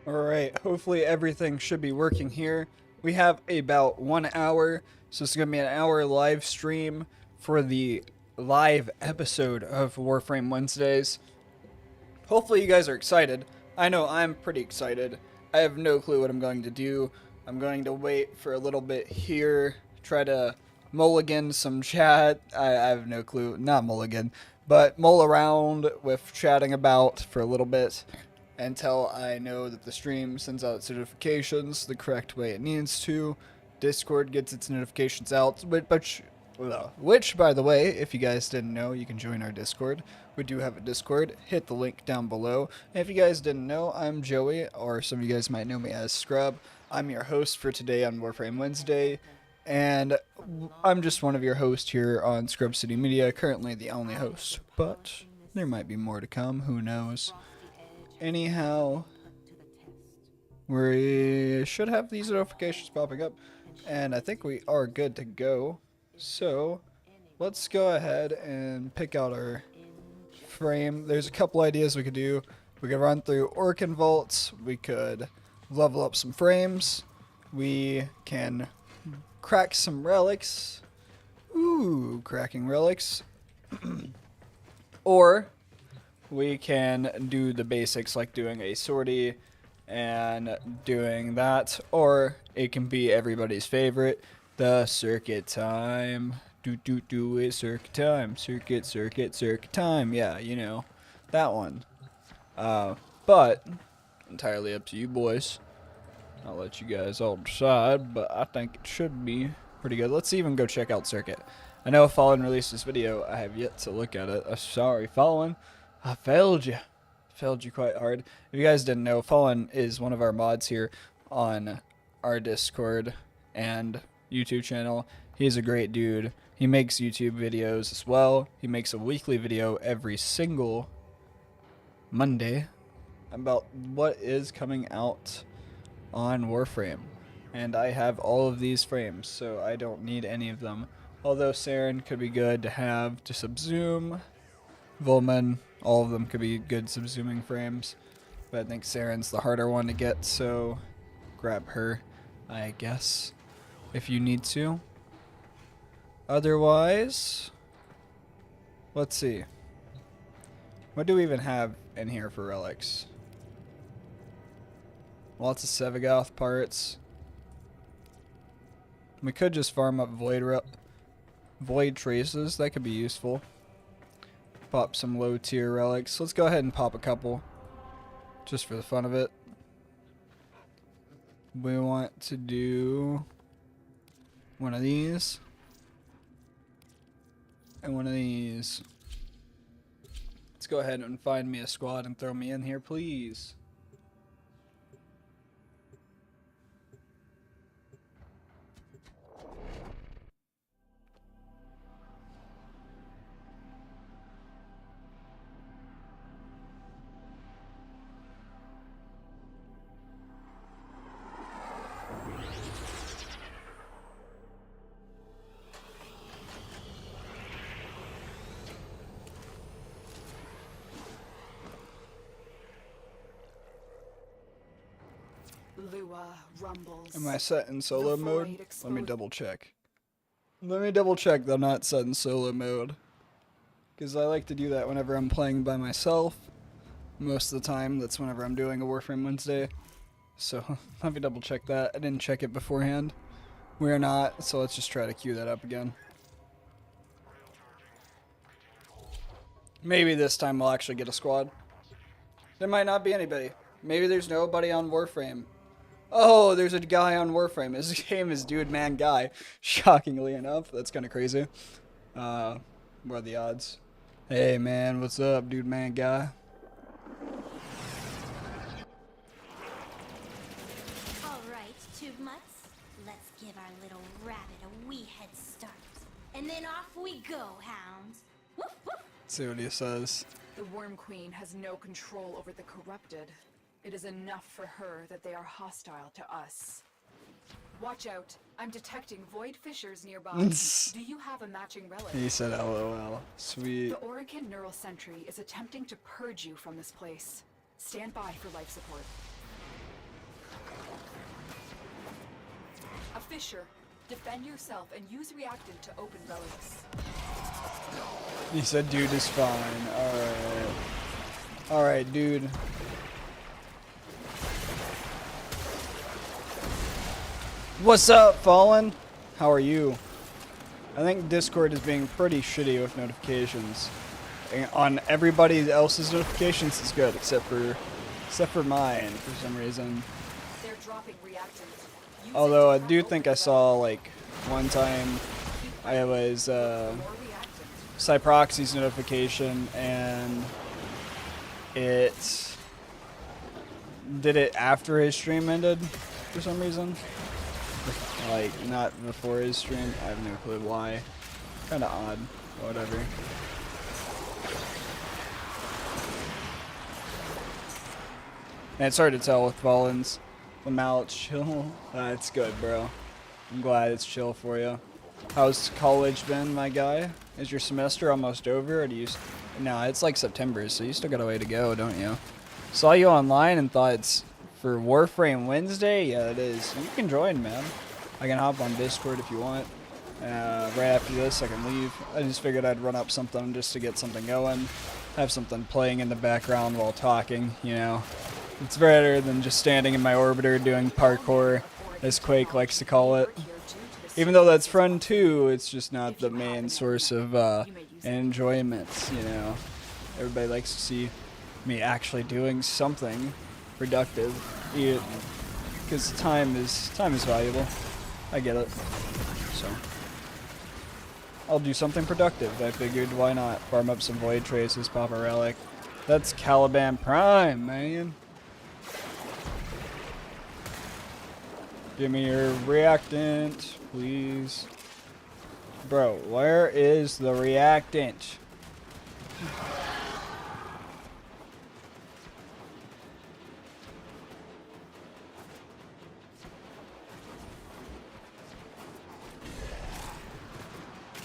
Alright, hopefully everything should be working here. We have about 1 hour, so it's going to be an hour live stream for the live episode of Warframe Wednesdays. Hopefully you guys are excited. I know I'm pretty excited. I have no clue what I'm going to do. I'm going to wait for a little bit here, try to mulligan some chat. I have no clue, not mulligan, but mull around with chatting about for a little bit until I know that the stream sends out its notifications the correct way it needs to. Discord gets its notifications out, which, by the way, if you guys didn't know, you can join our Discord. We do have a Discord. Hit the link down below. And if you guys didn't know, I'm Joey, or some of you guys might know me as Scrub. I'm your host for today on Warframe Wednesday, and I'm just one of your hosts here on ScrubCityMedia, currently the only host, but there might be more to come, who knows. Anyhow, we should have these notifications popping up, and I think we are good to go. So, let's go ahead and pick out our frame. There's a couple ideas we could do. We could run through Orkin Vaults, we could level up some frames, we can crack some relics. Ooh, cracking relics. Or we can do the basics like doing a sortie and doing that, or it can be everybody's favorite, the circuit time. It circuit time, circuit time. Yeah, you know, that one. But entirely up to you boys. I'll let you guys all decide, but I think it should be pretty good. Let's even go check out Circuit. I know Fallen released this video. I have yet to look at it. Sorry, Fallen. I failed you. Failed you quite hard. If you guys didn't know, Fallen is one of our mods here on our Discord and YouTube channel. He's a great dude. He makes YouTube videos as well. He makes a weekly video every single Monday about what is coming out on Warframe. And I have all of these frames, so I don't need any of them. Although Saren could be good to have to subzoom. Volman, all of them could be good subzooming frames. But I think Saren's the harder one to get, so grab her, I guess, if you need to. Otherwise, let's see. What do we even have in here for relics? Lots of Sevagoth parts. We could just farm up void traces. That could be useful. Pop some low tier relics. Let's go ahead and pop a couple, just for the fun of it. We want to do one of these and one of these. Let's go ahead and find me a squad and throw me in here, please. Am I set in solo mode? Let me double check. Let me double check that I'm not set in solo mode, because I like to do that whenever I'm playing by myself. Most of the time, that's whenever I'm doing a Warframe Wednesday. So let me double check that. I didn't check it beforehand. We're not, so let's just try to queue that up again. Maybe this time we'll actually get a squad. There might not be anybody. Maybe there's nobody on Warframe. Oh, there's a guy on Warframe. His name is Dude Man Guy. Shockingly enough, that's kind of crazy. What are the odds? Hey man, what's up, Dude Man Guy? Alright, Tube Mutts. Let's give our little rabbit a wee head start. And then off we go, hounds. Woof woof! See what he says. The Worm Queen has no control over the corrupted. It is enough for her that they are hostile to us. Watch out. I'm detecting void fissures nearby. Do you have a matching relic? He said LOL. Sweet. The Orican Neural Sentry is attempting to purge you from this place. Stand by for life support. Fisher, defend yourself and use reactant to open relics. He said dude is fine. Alright. Alright, dude. What's up, Fallen? How are you? I think Discord is being pretty shitty with notifications. And on everybody else's notifications it's good, except for mine for some reason. They're dropping reactant. Use Although it I to do open think I relics. saw like one time I was More reactant. Cyproxy's notification and it did it after his stream ended for some reason. Like not before his stream. I have no clue why. Kinda odd. Whatever. And it's hard to tell with Rollins. Lamau, chill. That's good, bro. I'm glad it's chill for you. How's college been, my guy? Is your semester almost over, or do you? No, it's like September, so you still got a way to go, don't you? Saw you online and thought it's for Warframe Wednesday. Yeah, it is. You can join, man. I can hop on Discord if you want. Right after this, I can leave. I just figured I'd run up something just to get something going. Have something playing in the background while talking, you know. It's better than just standing in my orbiter doing parkour, as Quake likes to call it. Even though that's fun too, it's just not the main source of enjoyment, you know. Everybody likes to see me actually doing something productive, because time is valuable. I get it. So I'll do something productive. I figured, why not farm up some void traces, pop a relic. That's Caliban Prime, man. Give me your reactant, please. Bro, where is the reactant?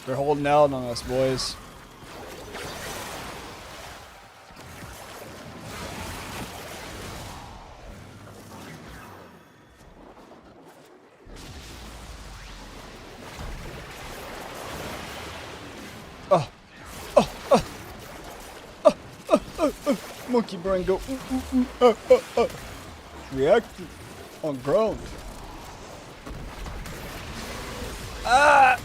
They're holding out on us, boys. Monkey brain go. React on ground. Ah!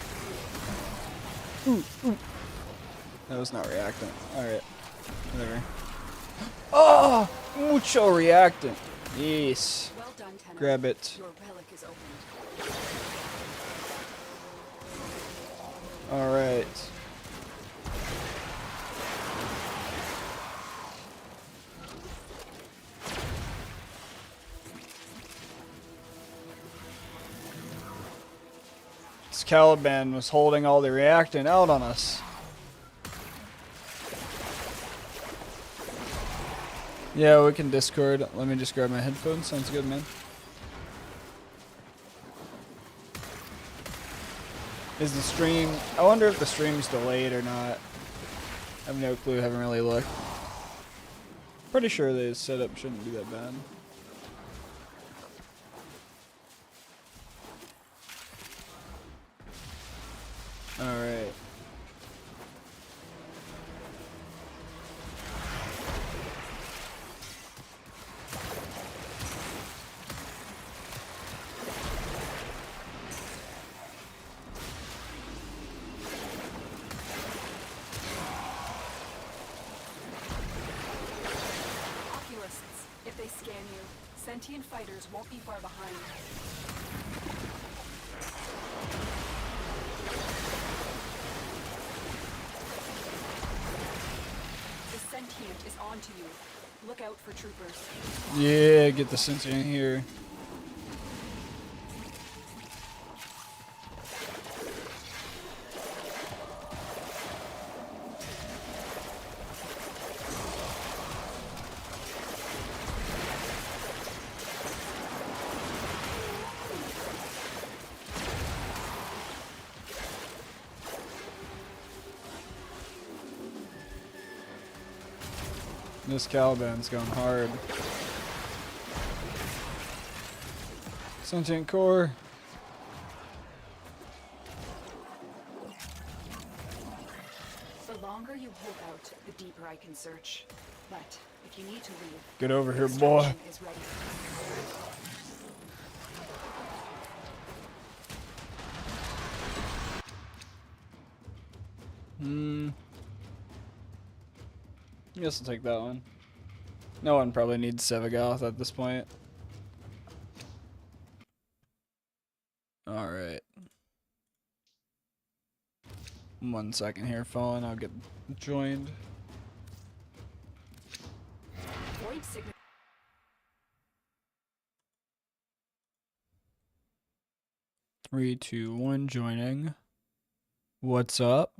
That was not reactant. Alright. Whatever. Oh! Mucho reactant. Yes. Well done, Tenor. Grab it. Your relic is opened. Alright. This Caliban was holding all the reactant out on us. Yeah, we can Discord. Let me just grab my headphones. Sounds good, man. Is the stream... I wonder if the stream's delayed or not. I have no clue. Haven't really looked. Pretty sure the setup shouldn't be that bad. Alright. Oculists, if they scan you, sentient fighters won't be far behind. The sentient is onto you. Look out for troopers. Yeah, get the sentient here. This Caliban's going hard. Sentient core. longer you hold out, the deeper I can search. But if you need to leave, Get over the here, boy. extraction is ready. I guess I'll take that one. No one probably needs Sevagoth at this point. Alright. 1 second here, Fallen. I'll get joined. Void signature. 3, 2, 1, joining. What's up?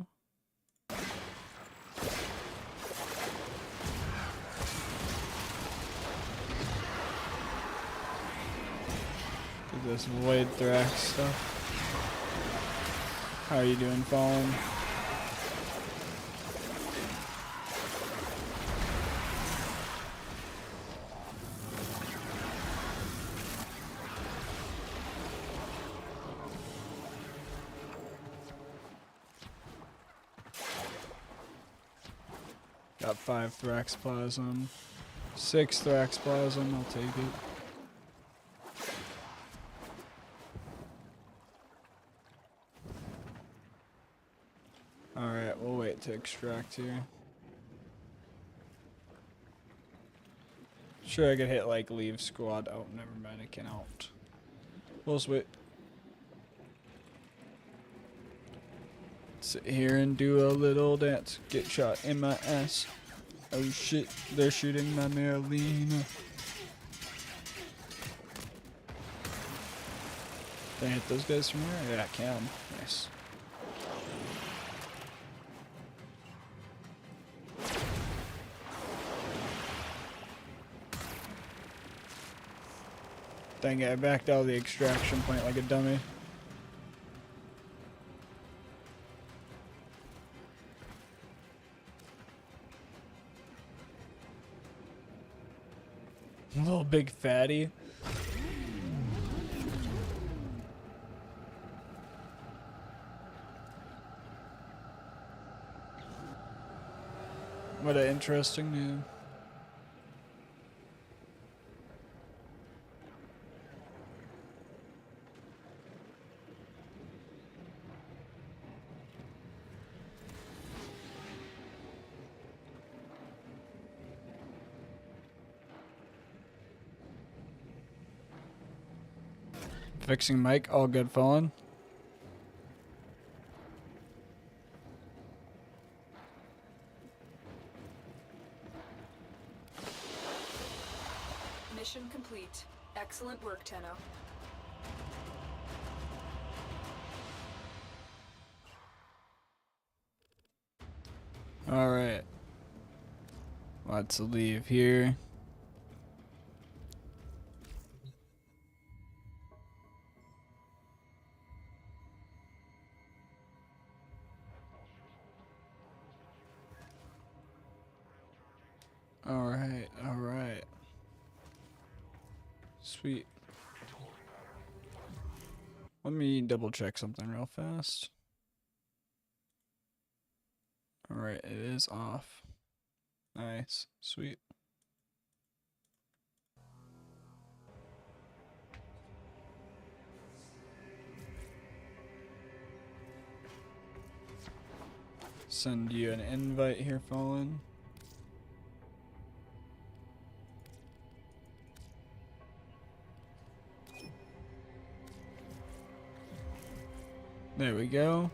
Do this Void Thrax stuff. How are you doing, Fallen? Got 5 Thrax Plasm. 6 Thrax Plasm, I'll take it. Alright, we'll wait to extract here. Sure, I could hit like leave squad. Oh, never mind, I cannot. We'll just wait. Sit here and do a little dance. Get shot in my ass. Oh shit, they're shooting my Marlene. Can I hit those guys from here? Yeah, I can. Nice. Dang it, I backed out of the extraction point like a dummy. Little big fatty. What an interesting name. Fixing mic, all good, Fallen. Mission complete. Excellent work, Tenno. Alright. Let's leave here. Alright, alright. Sweet. Let me double check something real fast. Alright, it is off. Nice. Sweet. Send you an invite here, Fallen. There we go.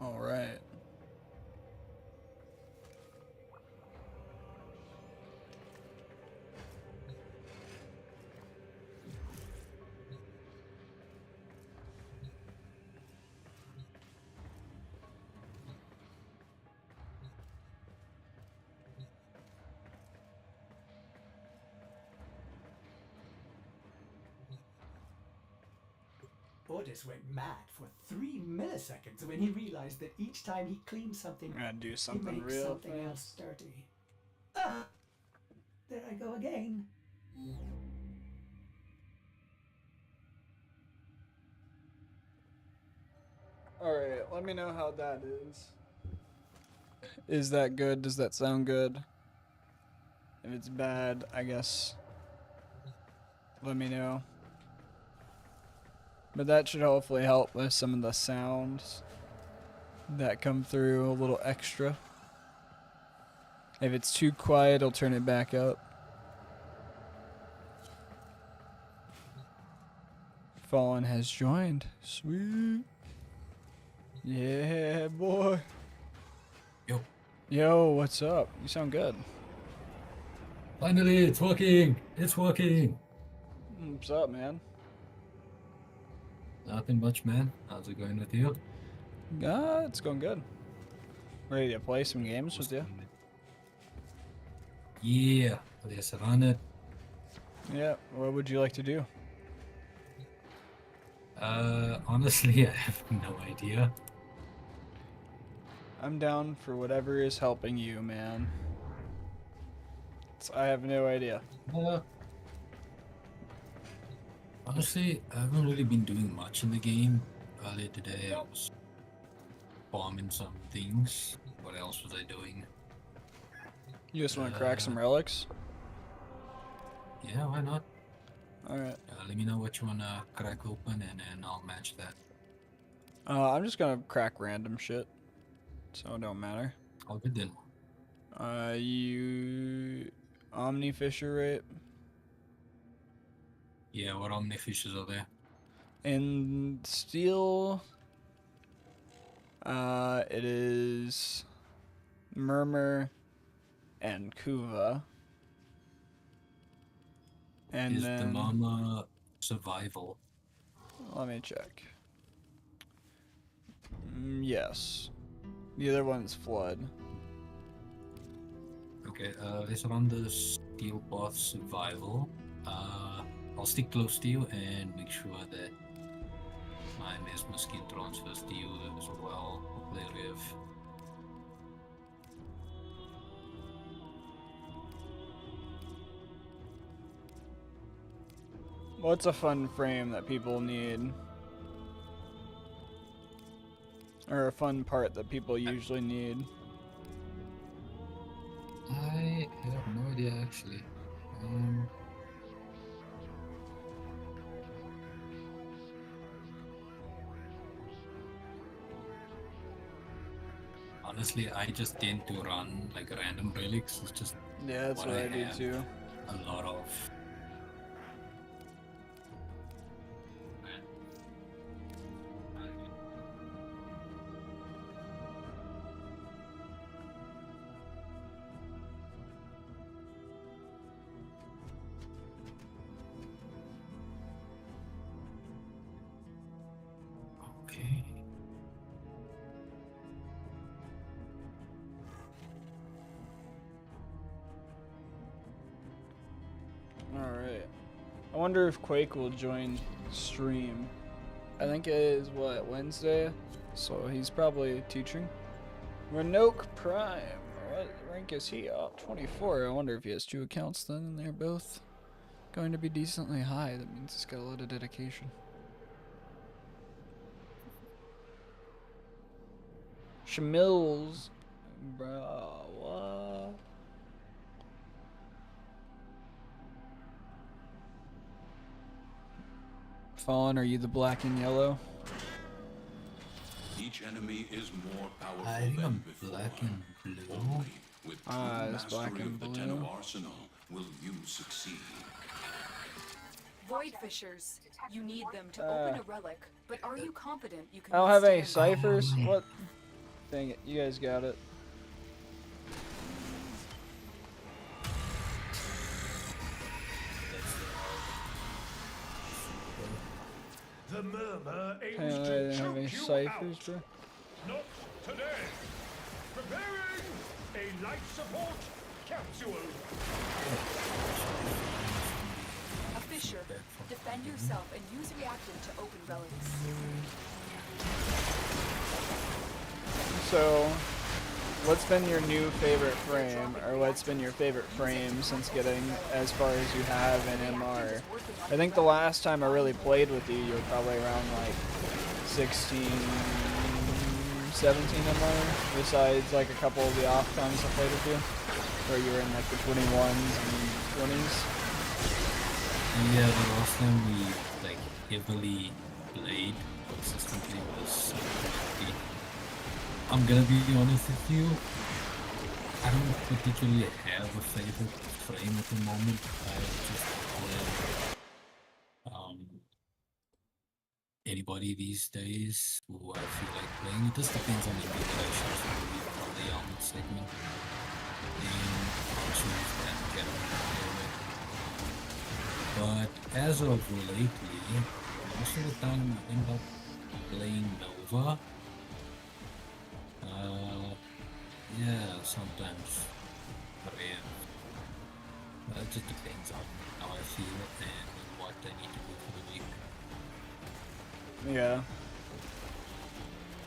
All right. Otis went mad for 3 milliseconds when he realized that each time he cleans something, I'm gonna do he something makes real something else fast. dirty. Ah! There I go again. Alright, let me know how that is. Is that good? Does that sound good? If it's bad, I guess let me know. But that should hopefully help with some of the sounds that come through a little extra. If it's too quiet, I'll turn it back up. Fallen has joined. Sweet. Yeah, boy. Yo, Yo, what's up? You sound good. finally, it's working! It's working! What's up, man? Nothing much, man. How's it going with you? It's going good. Ready to play some games with you? Yeah, let's run it. Yeah, what would you like to do? Honestly, I have no idea. I'm down for whatever is helping you, man. I have no idea. Uh, honestly, I haven't really been doing much in the game. Earlier today, I was bombing some things. What else was I doing? You just want to crack some relics? Yeah, why not? Alright. Let me know what you wanna crack open, and then I'll match that. I'm just gonna crack random shit. So it don't matter. All good then. You... Omnifisher, right? Yeah, what omnifishes are there? In steel... it is... Murmur and Kuva. And Is then... the mama survival? Let me check. Yes. The other one's Flood. Okay, let's run the steel path survival. I'll stick close to you and make sure that my mesmer skin transfers to you as well. Hopefully we have... What's a fun frame that people need? Or a fun part that people usually need? I have no idea actually. Honestly, I just tend to run like random relics. It's just Yeah, that's what I do have too. a lot of. Okay. Alright. I wonder if Quake will join stream. I think it is, what, Wednesday? So he's probably teaching. Renoke Prime. What rank is he? Oh, 24. I wonder if he has 2 accounts then, and they're both going to be decently high. That means he's got a lot of dedication. Schmills. Bro, what? Fallen, are you the black and yellow? Each enemy is more powerful I think than I'm before. black and blue. Only with true It's black mastery and of the Ten of blue. Arsenal will you succeed. Void fissures. You need them to open a relic, but are you confident you can I don't have any withstand ciphers. What? Dang it, you guys got it. The murmur aims I to didn't have choke any you ciphers, out. bro. Not today. Preparing a life support capsule. A Fisher, feedback from defend him. yourself and use reactant to open relics. So, what's been your new favorite frame, or what's been your favorite frame since getting as far as you have in MR? I think the last time I really played with you, you were probably around like 16, 17 MR, besides like a couple of the off times I played with you, where you were in like the 21s and 20s. Yeah, the last time we like heavily played consistently was 20. I'm gonna be honest with you, I don't particularly have a favorite frame at the moment. I just play anybody these days who I feel like playing. It just depends on the regulations from the helmet segment. And I'll choose that category. But as of lately, most of the time I end up playing Nova. Yeah, sometimes Rev. It just depends on how I feel and what I need to do for the week. Yeah.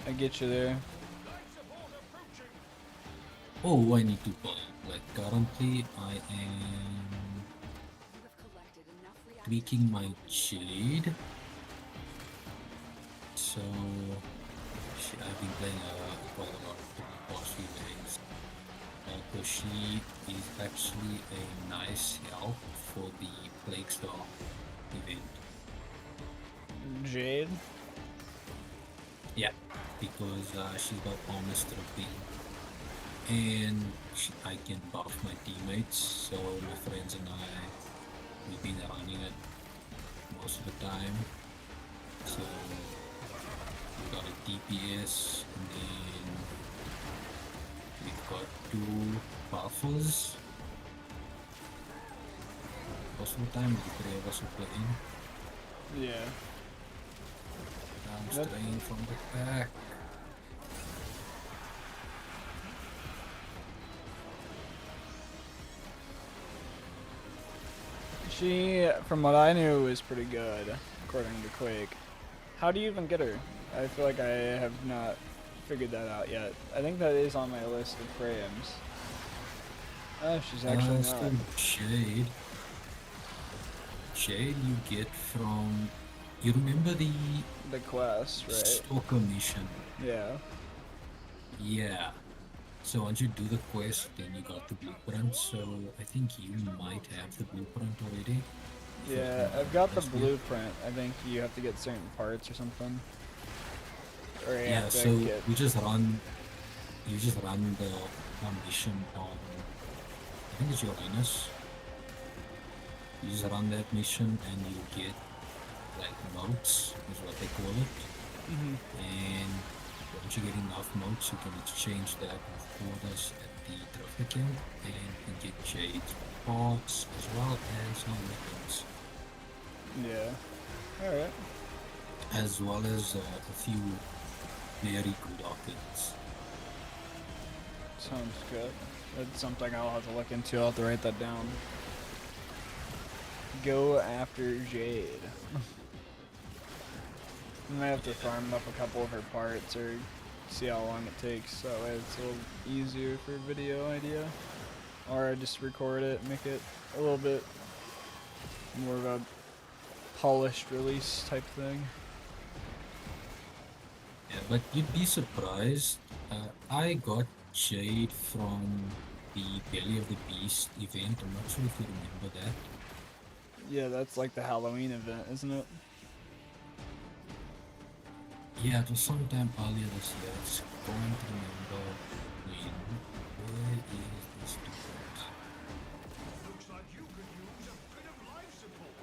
I get you there. Oh, I need to play. Like currently I am You have collected enough reactant. tweaking my Jade. So I've been playing quite a lot for the past few days. Because she is actually a nice help for the Plague Star event. Jade? Yeah, because she's got armor stripping, and I can buff my teammates. So my friends and I, we've been running it most of the time. So we got a DPS, and then we've got 2 buffers. Most of the time, the 3 of us will play in. Yeah. I'm Yep. straying from the back. She, from what I knew, was pretty good, according to Quake. How do you even get her? I feel like I have not figured that out yet. I think that is on my list of frames. Oh, she's actually not. Still Jade. Jade you get from... You remember the The quest, right? Stalker mission? Yeah. Yeah. So once you do the quest, then you got the blueprint. So I think you might have the blueprint already. Yeah, I've got the blueprint. I think you have to get certain parts or something. Or you Yeah, have to so get... you just run the mission on, I think it's Uranus. You just run that mission and you get like motes, is what they call it. And once you get enough motes, you can exchange that with orders at the trophy camp, and you can get jade parts as well as some weapons, Yeah. Alright. as well as a few very good outfits. Sounds good. That's something I'll have to look into. I'll have to write that down. Go after Jade. I might have to farm up a couple of her parts or see how long it takes, so that way it's a little easier for a video idea. Or I just record it, make it a little bit more of a polished release type thing. Yeah, but you'd be surprised. I got jade from the Belly of the Beast event. I'm not sure if you remember that. Yeah, that's like the Halloween event, isn't it? Yeah, it was sometime earlier this year. I just can't remember when. Where is this different? Looks like you could use a bit of life support.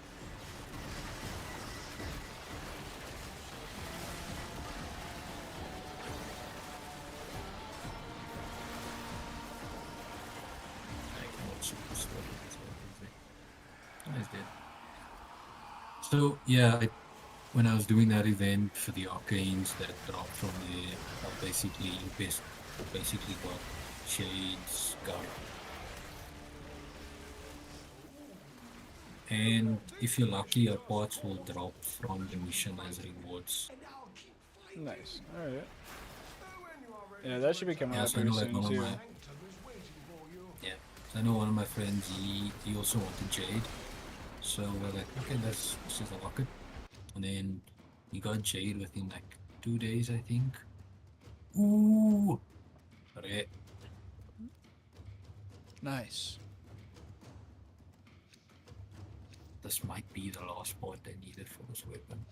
I cannot super slow with this. Oh, he's dead. So yeah, when I was doing that event for the arcanes that dropped from there, I basically got Shade's gun. And if you're lucky, your parts will drop from the mission as rewards. Nice. All right. Yeah, that should be coming Yeah, up so I here know like soon one of too. my yeah, so I know one of my friends. He also wanted Jade, so we're like, okay, let's just unlock it, and then he got Jade within like 2 days, I think. Ooh, rare. Nice. This might be the last part I needed for this weapon.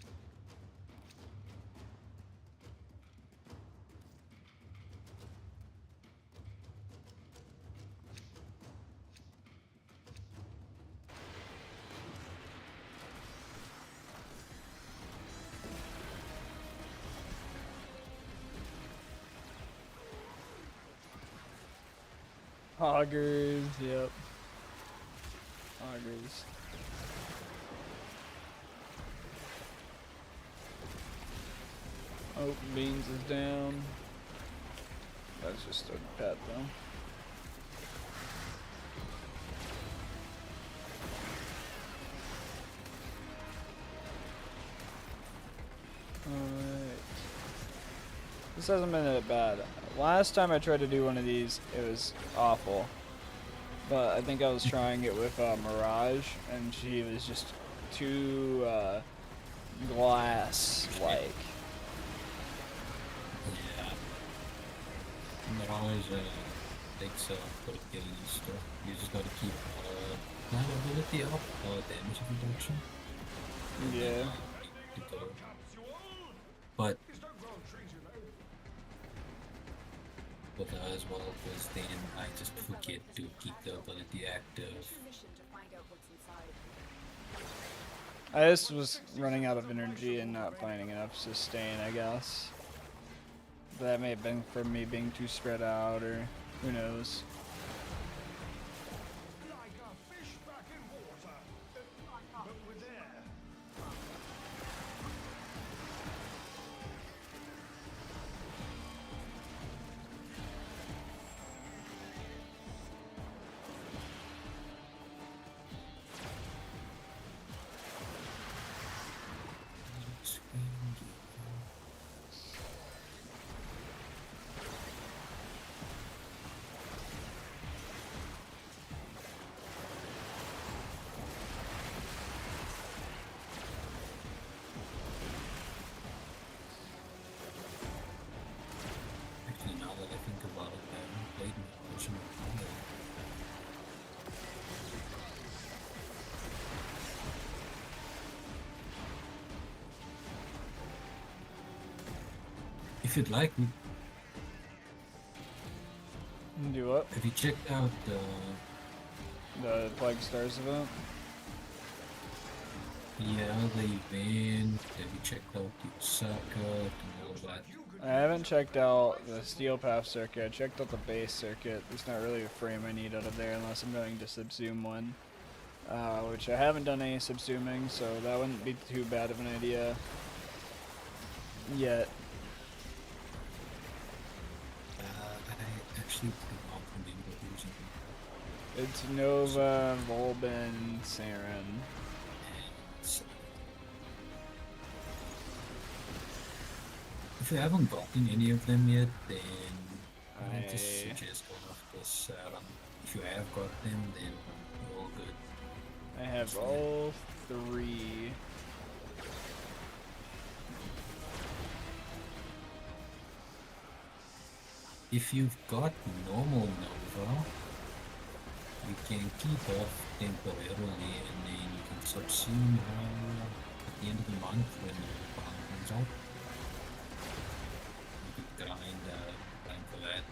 Augers, yep. Augers. Oh, Beans is down. That's just a pet though. Alright. This hasn't been that bad. Last time I tried to do one of these, it was awful. But I think I was trying it with Mirage, and she was just too glass-like. Yeah, Mirage takes a bit of getting used to. You just gotta keep that ability up, damage reduction. Yeah. To go. But with her as well, because then I just forget to keep the ability active. Mission to find out what's inside. I just was running out of energy and not finding enough sustain, I guess. That may have been from me being too spread out, or who knows. Like a fish back in water. But with air. Actually, now that I think about it, I haven't played Mirage in a while. If you'd like, Do what? have you checked out The Plague Stars event? the event? Have you checked out the circuit and all that? I haven't checked out the Steel Path circuit. I checked out the base circuit. There's not really a frame I need out of there unless I'm going to subsume one. Which I haven't done any subsuming, so that wouldn't be too bad of an idea yet. I actually do not remember who's in It's Nova, Volbin, Saren. it. If you haven't gotten any of them yet, then I would just I- suggest one of this. If you have got them, then you're all good. I have all three. If you've got normal Nova, you can keep off temporarily and then you can subsume her at the end of the month when the bond comes out. You could grind for that.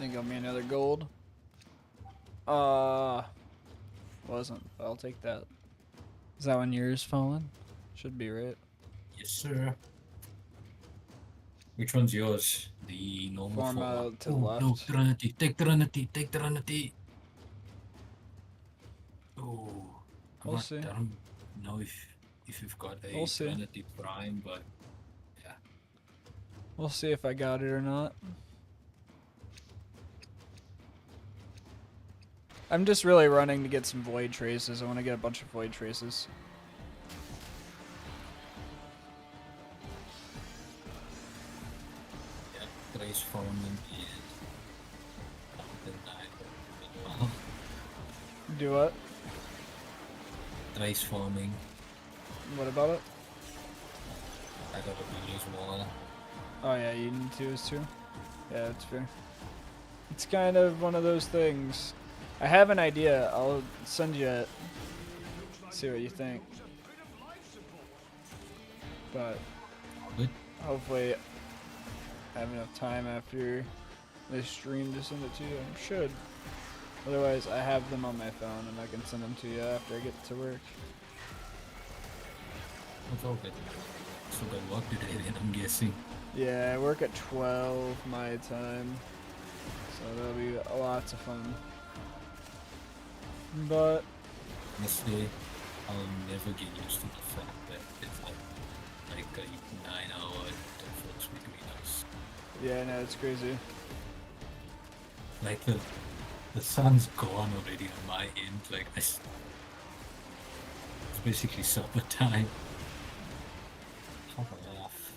Think I'll be another gold. Wasn't. But I'll take that. Is that when yours fallen? Should be right. Yes, sir. Which one's yours? The normal Form form. to the Oh no, left. Trinity. Take Trinity. Take Trinity. Oh, We'll see. I don't know if you've got a We'll see. Trinity Prime, but yeah. We'll see if I got it or not. I'm just really running to get some void traces. I want to get a bunch of void traces. Yeah, Trace Farming is something I Do what? Trace Farming. What about it? I got a really small. Oh yeah, you need to as too. Yeah, that's fair. It's kind of one of those things. I have an idea. I'll send you it. See what you think. But Good. hopefully I have enough time after this stream to send it to you. I should. Otherwise, I have them on my phone and I can send them to you after I get to work. It's all good. So got work today then, I'm guessing. Yeah, I work at 12 my time. So that'll be lots of fun. But Honestly, I'll never get used to the fact that it's like a 9-hour difference between us. yeah, no, it's crazy. Like the sun's gone already on my end. Like it's basically supper time. Fuck off.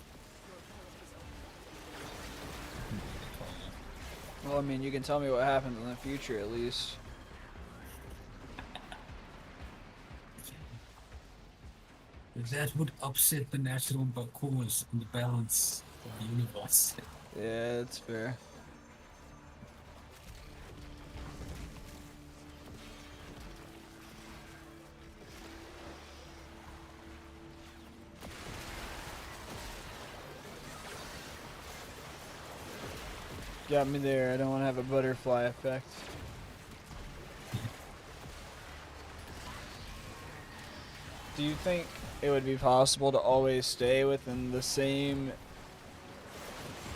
Well, I mean, you can tell me what happens in the future at least. That would upset the natural course and the balance of the universe. Yeah, that's fair. Got me there. I don't want to have a butterfly effect. Do you think it would be possible to always stay within the same,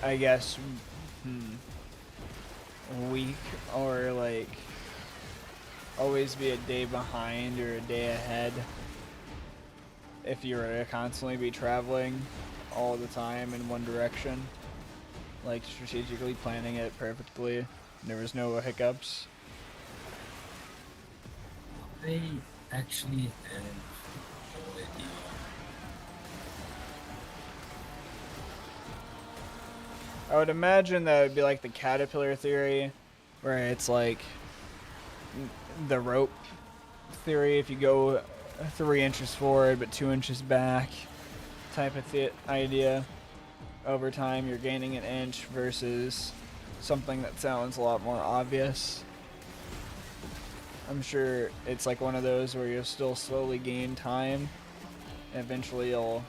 I guess, week, or like always be a day behind or a day ahead if you were to constantly be traveling all the time in one direction? Like strategically planning it perfectly. There was no hiccups. I actually have no idea. I would imagine that would be like the caterpillar theory, where it's like the rope theory. If you go 3 inches forward but 2 inches back, type of idea. Over time, you're gaining an inch versus something that sounds a lot more obvious. I'm sure it's like one of those where you'll still slowly gain time. And eventually, you'll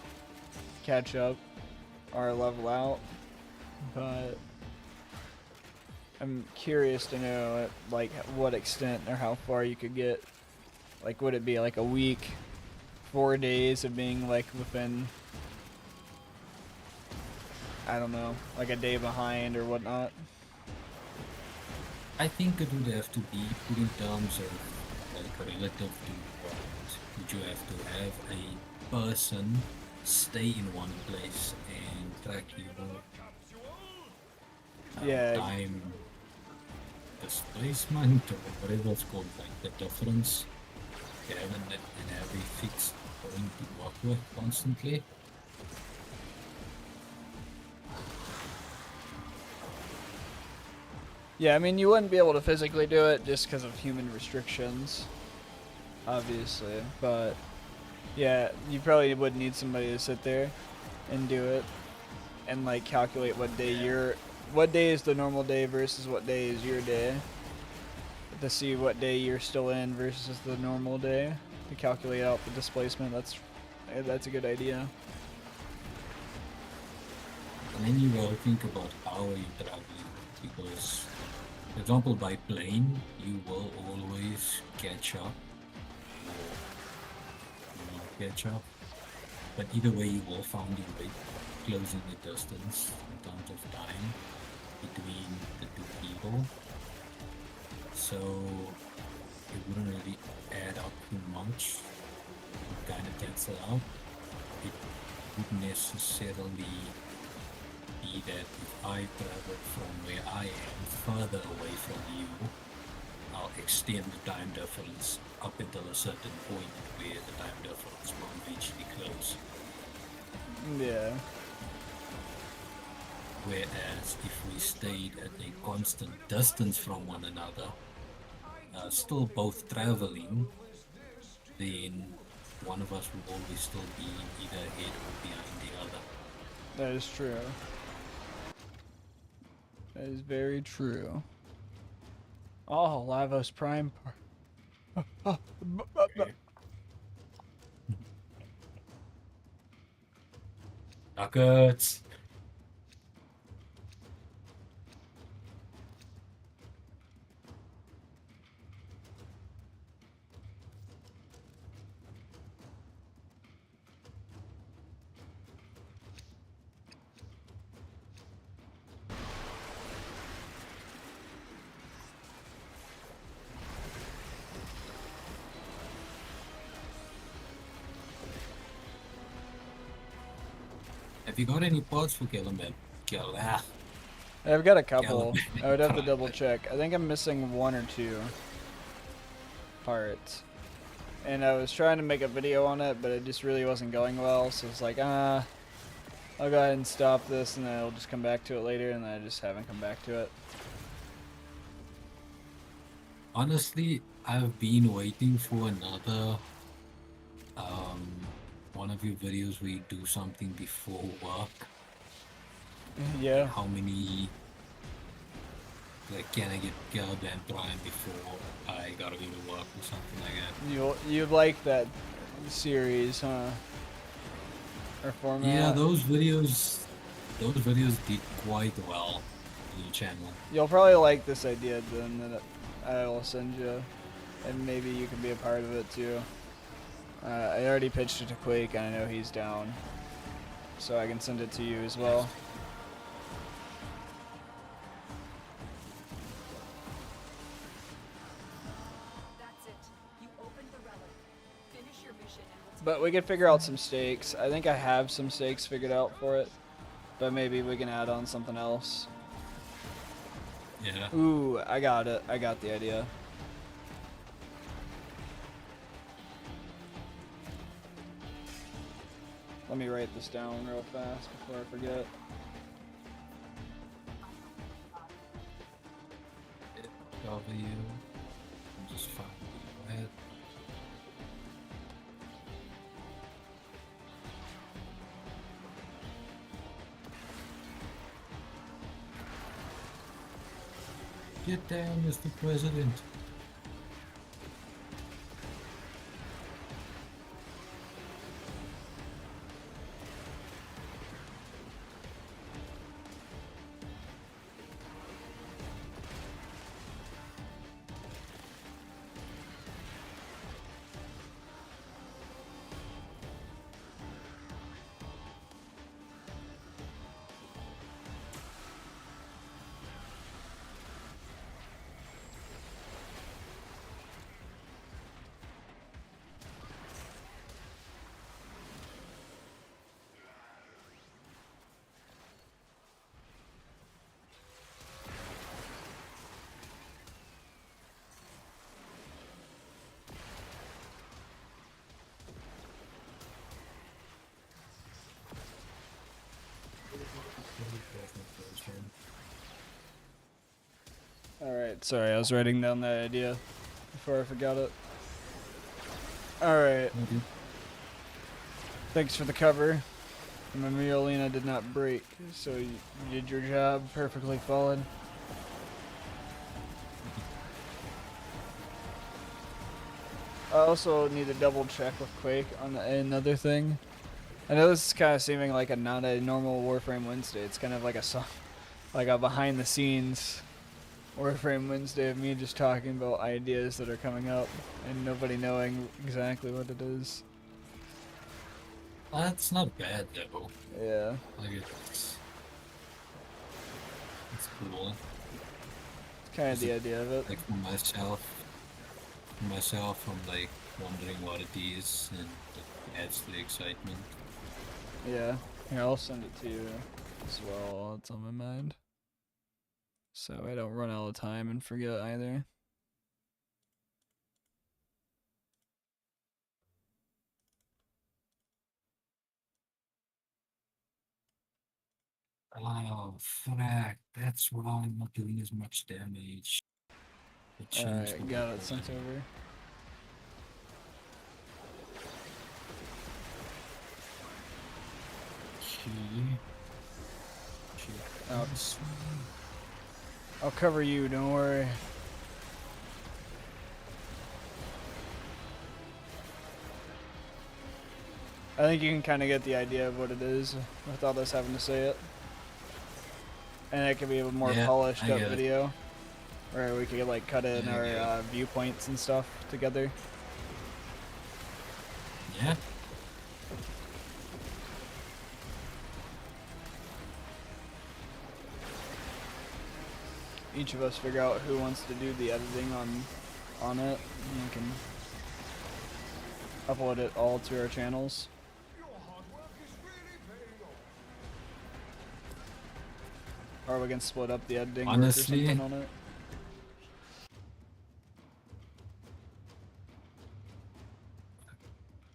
catch up or level out. But I'm curious to know at like what extent or how far you could get. Like, would it be like a week, 4 days of being like within, I don't know, like a day behind or whatnot? I think it would have to be put in terms of like relative to what would you have to have a person stay in one place and track your Yeah. time displacement or whatever it's called, like the difference. Having it in every fixed point to work with constantly. Yeah, I mean, you wouldn't be able to physically do it just because of human restrictions, obviously. But yeah, you probably would need somebody to sit there and do it and like calculate what day is the normal day versus what day is your day, to see what day you're still in versus the normal day, to calculate out the displacement. That's a good idea. And then you gotta think about how you're traveling, because example, by plane, you will always catch up or not catch up. But either way, you will find your way closing the distance in terms of time between the two people. So it wouldn't really add up too much. It kind of cancel out. It wouldn't necessarily be that if I travel from where I am further away from you, I'll extend the time difference up until a certain point where the time difference will eventually close. Yeah. Whereas if we stayed at a constant distance from one another, still both traveling, then one of us will always still be either ahead or behind the other. That is true. That is very true. Oh, Lavos Prime. Nuggets! Have you got any parts for Gilliman? I've got a couple. Yeah, I would have to double check. I think I'm missing 1 or 2 parts. And I was trying to make a video on it, but it just really wasn't going well. So it's like, I'll go ahead and stop this and then I'll just come back to it later. And then I just haven't come back to it. Honestly, I've been waiting for another one of your videos where you do something before work. Yeah. How many, like, can I get Caliban Prime before I gotta go to work or something like that? You like that series, huh? Or format? Yeah, those videos did quite well on your channel. You'll probably like this idea then that I will send you, and maybe you can be a part of it too. I already pitched it to Quake, and I know he's down, so I can send it to you as well. That's it. You opened the relic. Finish your mission and But we could figure out some stakes. I think I have some stakes figured out for it, but maybe we can add on something else. Yeah. Ooh, I got it. I got the idea. Let me write this down real fast before I forget. W. I'm just finding your head. Get down, Mr. President. Alright, sorry, I was writing down that idea before I forgot it. Alright, thanks for the cover. My Miolina did not break, so you did your job perfectly fallen. I also need to double check with Quake on another thing. I know this is kind of seeming like not a normal Warframe Wednesday. It's kind of like a behind the scenes Warframe Wednesday of me just talking about ideas that are coming up and nobody knowing exactly what it is. That's not bad though. Yeah. Like it's cool. It's kind of the idea of it. Like for myself, I'm like wondering what it is, and it adds to the excitement. Yeah. Here, I'll send it to you as well while it's on my mind. So I don't run out of time and forget either. Oh, frack. That's why I'm not doing as much damage. I changed the Alright, got it weapon. sent over. Okay. Oh. I'll cover you, don't worry. I think you can kind of get the idea of what it is without us having to say it. And it could be a more Yeah, polished I up get it. video. Where we could like cut in Yeah, I get our it. viewpoints and stuff together. Yeah. Each of us figure out who wants to do the editing on it. And we can upload it all to our channels. Your hard work is really paying off. Or we can split up the editing work Honestly, or something on it.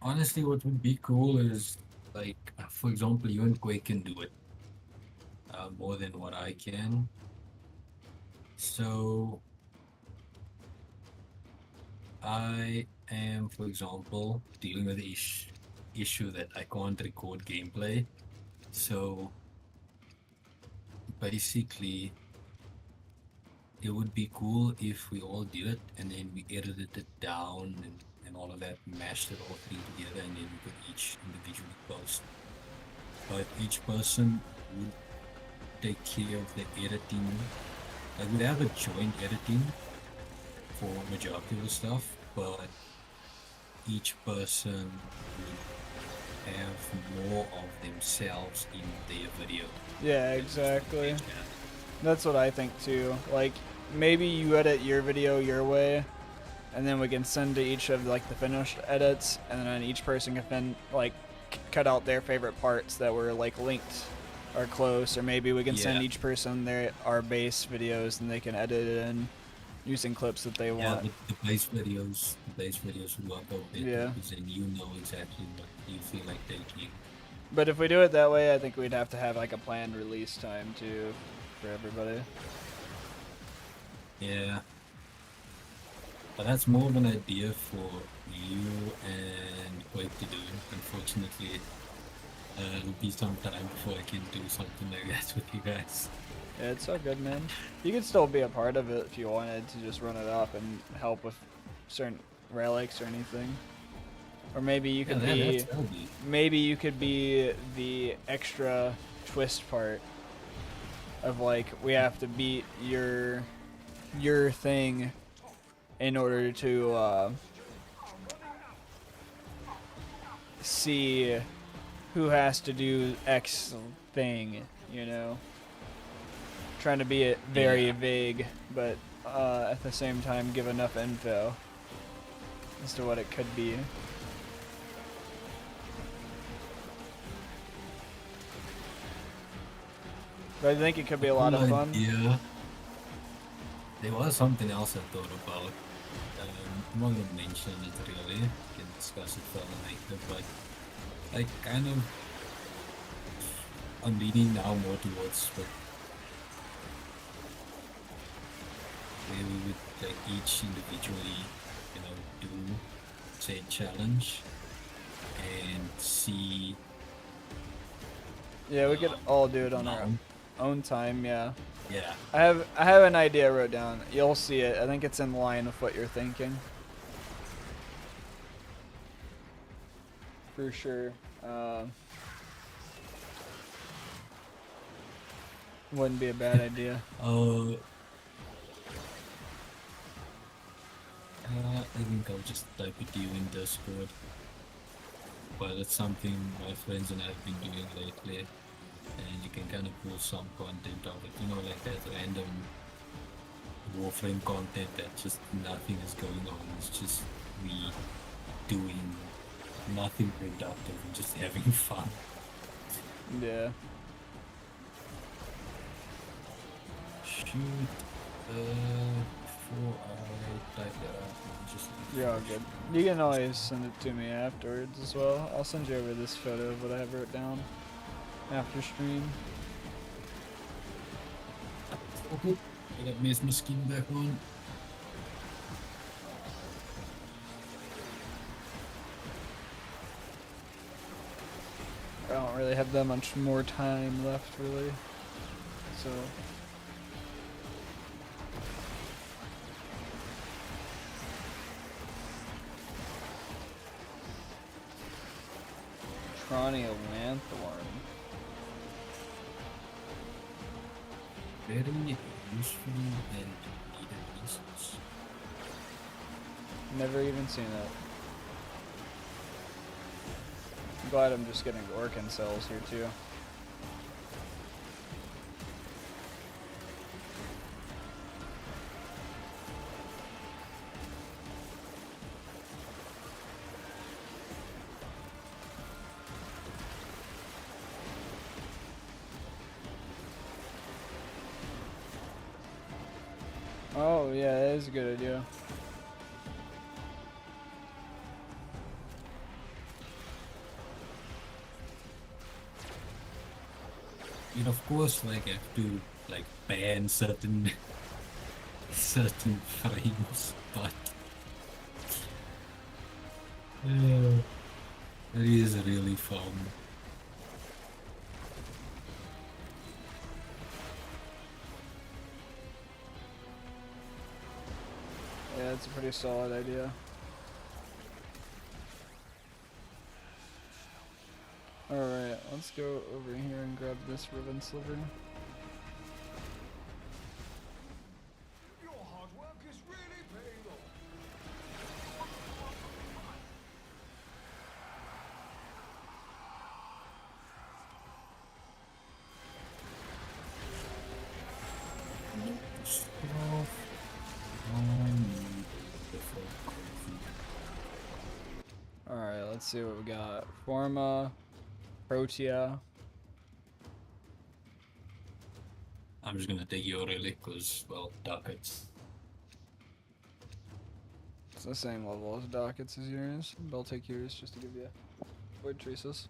Honestly, what would be cool is, like, for example, you and Quake can do it more than what I can. So, I am, for example, dealing with the issue that I can't record gameplay. So, basically, it would be cool if we all did it and then we edited it down and all of that, mashed it all three together, and then we could each individually post. But each person would take care of the editing. Like, we'd have a joint editing for majority of the stuff, but each person would have more of themselves in their video. Yeah, exactly. That's what I think too. Like, maybe you edit your video your way, and then we can send to each of like the finished edits, and then each person can like cut out their favorite parts that were like linked or close, or maybe we can send Yeah. each person our base videos, and they can edit it in using clips that they Yeah, want. the base videos would work out better, Yeah. because then you know exactly what you feel like taking. But if we do it that way, I think we'd have to have like a planned release time too for everybody. Yeah. But that's more of an idea for you and Quake to do. Unfortunately, it'll be some time before I can do something like that with you guys. Yeah, it's all good, man. You could still be a part of it if you wanted to just run it up and help with certain relics or anything. Or maybe you could that'll be. maybe you could be the extra twist part of like we have to beat your thing in order to see who has to do X thing, you know. Trying to be it very Yeah. vague, but at the same time give enough info as to what it could be. But I think it could be a lot of fun. Yeah. There was something else I thought about. I'm not gonna mention it really. We can discuss it further later, but I kind of I'm leaning now more towards where we would like each individually, do say a challenge and see. Yeah, we could all do it on our Mount. own time, yeah. Yeah. I have an idea wrote down. You'll see it. I think it's in line with what you're thinking. For sure. Wouldn't be a bad idea. think I'll just type it to you in Discord. But it's something my friends and I have been doing lately, and you can kind of pull some content out of it. You know, like that random Warframe content that just nothing is going on. It's just we doing nothing productive and just having fun. Yeah. Shoot. Before I type that out, I'm just. You're all good. You can always send it to me afterwards as well. I'll send you over this photo of what I have wrote down after stream. Okay. I got my skin back on. I don't really have that much more time left, really. So. Trania Lanthorn. Very useful and needed resource. Never even seen it. I'm glad I'm just getting Orkin cells here too. Oh yeah, that is a good idea. And of course, like, I have to like ban certain frames, but it is really fun. Yeah, it's a pretty solid idea. Alright, let's go over here and grab this ribbon sliver. Your hard work is really paying off. Alright, let's see what we got. Forma, Protea. I'm just gonna take your relic because, well, ducats. It's the same level as Dockets as yours, but I'll take yours just to give you void traces.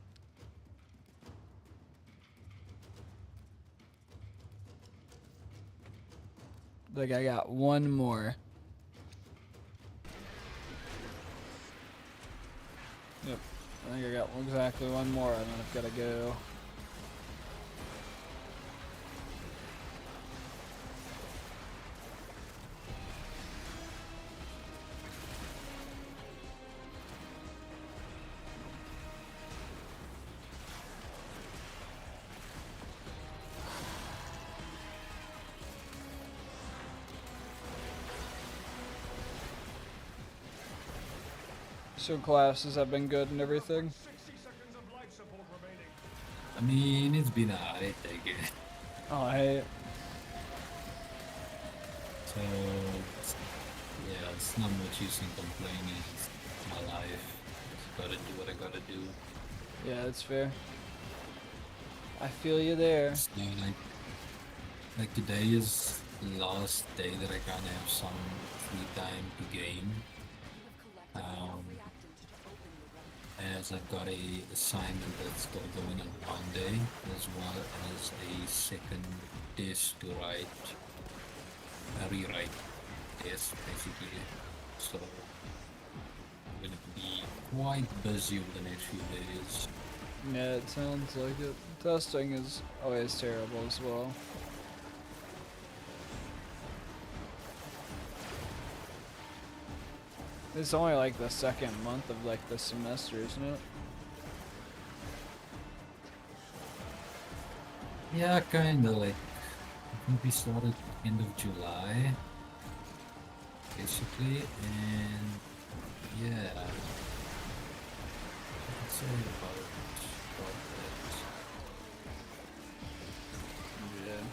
Like I got one more. Yep, I think I got exactly one more, and then I've got to go. So classes have been good and everything. 60 seconds of life support remaining. I mean, it's been alright, I guess. Alright. So, yeah, it's not much use in complaining. It's my life. Just gotta do what I gotta do. Yeah, that's fair. I feel you there. So, like today is the last day that I kinda have some free time to game. As I've got a assignment that's got to go in on Monday, as well as a second test to write, a rewrite test basically. So I'm gonna be quite busy over the next few days. Yeah, it sounds like it. Testing is always terrible as well. It's only like the second month of like the semester, isn't it? Yeah, kinda like, I think we started end of July, basically, and yeah. Let's say about that. Yeah.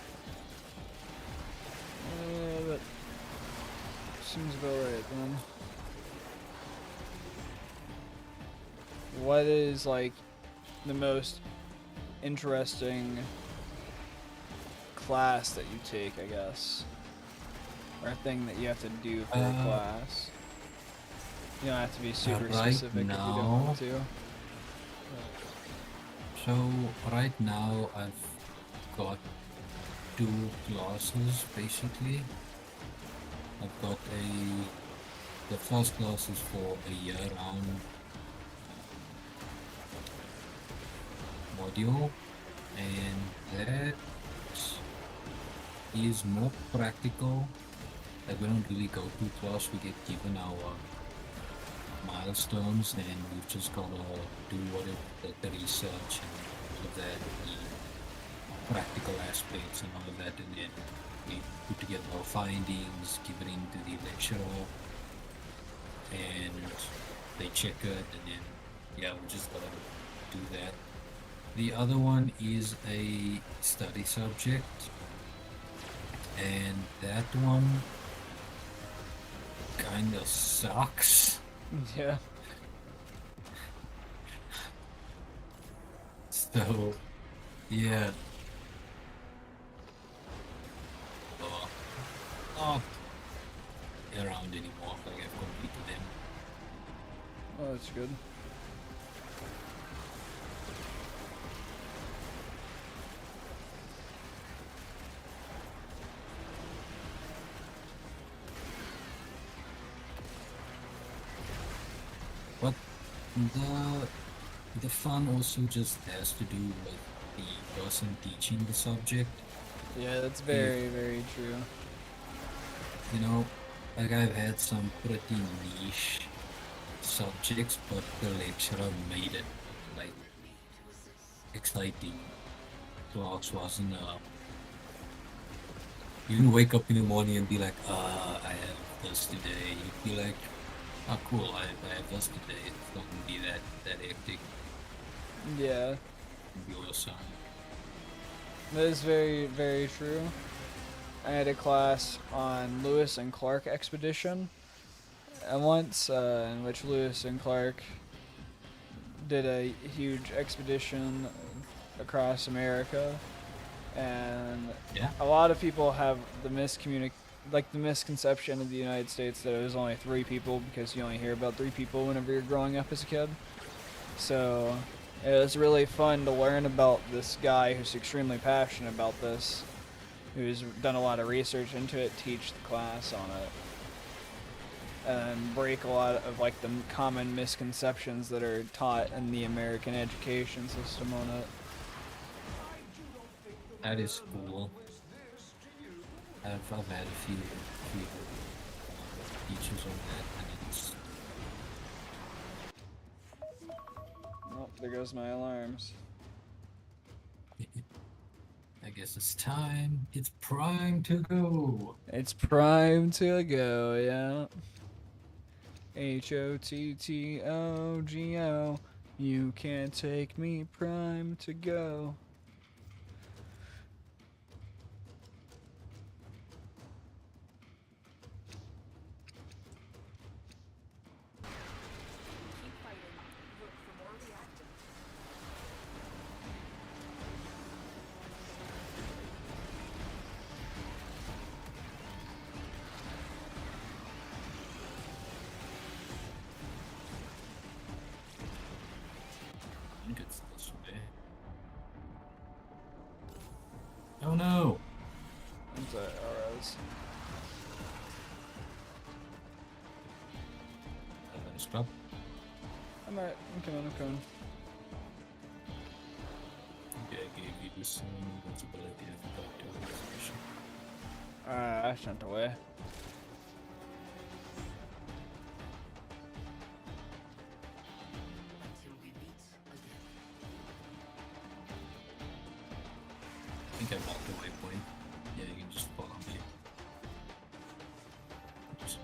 That seems about right then. What is like the most interesting class that you take, I guess? Or a thing that you have to do for a class? You don't have to be super Right specific if you don't now, want to. so right now I've got 2 classes basically. I've got the first class is for a year-round module, and that is more practical. Like we don't really go to class, we get given our milestones and we've just gotta do the research and all of that, the practical aspects and all of that, and then we put together our findings, give it into the lecturer, and they check it, and then yeah, we just gotta do that. The other one is a study subject, and that one kind of sucks. Yeah. So, yeah. Not around anymore, like I've completed them. Oh, that's good. But the fun also just has to do with the person teaching the subject. Yeah, that's very, very true. You know, like I've had some pretty niche subjects, but the lecturer made it like exciting. Class wasn't you didn't wake up in the morning and be like, I have this today. You'd be like, oh cool, I have this today. It's not gonna be that hectic. Yeah, It'd be awesome. that is very, very true. I had a class on Lewis and Clark expedition, and once in which Lewis and Clark did a huge expedition across America, and Yeah. a lot of people have the misconception of the United States that it was only 3 people, because you only hear about 3 people whenever you're growing up as a kid. So it was really fun to learn about this guy who's extremely passionate about this, who's done a lot of research into it, teach the class on it, and break a lot of like the common misconceptions that are taught in the American education system on it. That is cool. I've had a few teachers on that, and it's Oh, there goes my alarms. I guess it's time. It's prime to go. It's prime to go, yeah. HOTTOGO. You can't take me, prime to go. Keep fighting. Look for more reactant. I think it's this way. Oh no! That's RS. Scrub. I'm alright, I'm coming. Okay, I gave you the same responsibility as the doctor organization. I sent away. I think I marked the waypoint. Yeah, you can just follow me. Oops.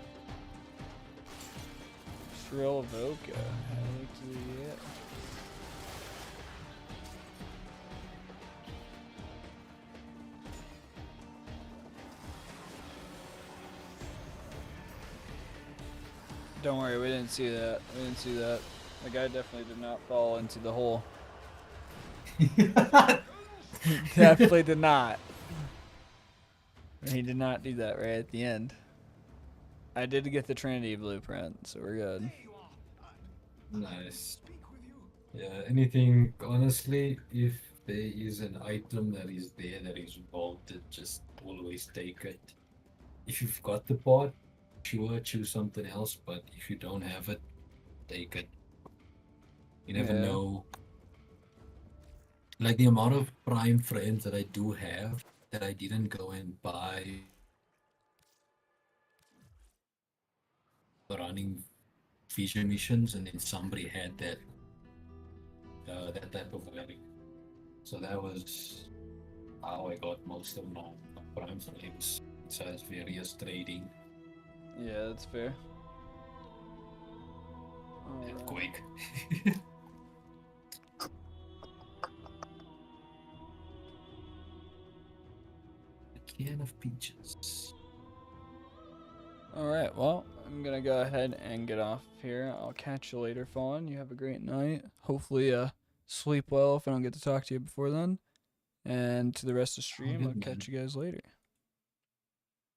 Shrill Voca. Heck yeah. Don't worry, we didn't see that. We didn't see that. The guy definitely did not fall into the hole. Definitely did not. He did not do that right at the end. I did get the Trinity blueprint, so we're good. There you are. Nice. Speak with you. Yeah, anything, honestly, if there is an item that is there that is vaulted, just always take it. If you've got the part, sure, choose something else, but if you don't have it, take it. You never Yeah. know. Like the amount of Prime frames that I do have that I didn't go and buy running vision missions, and then somebody had that that type of value. So that was how I got most of my Prime frames, besides various trading. Yeah, that's fair. And Alright. Quake. A can of peaches. Alright, well, I'm gonna go ahead and get off here. I'll catch you later, Fawn. You have a great night. Hopefully, sleep well if I don't get to talk to you before then. And to the rest of the stream, good, I'll man. catch you guys later.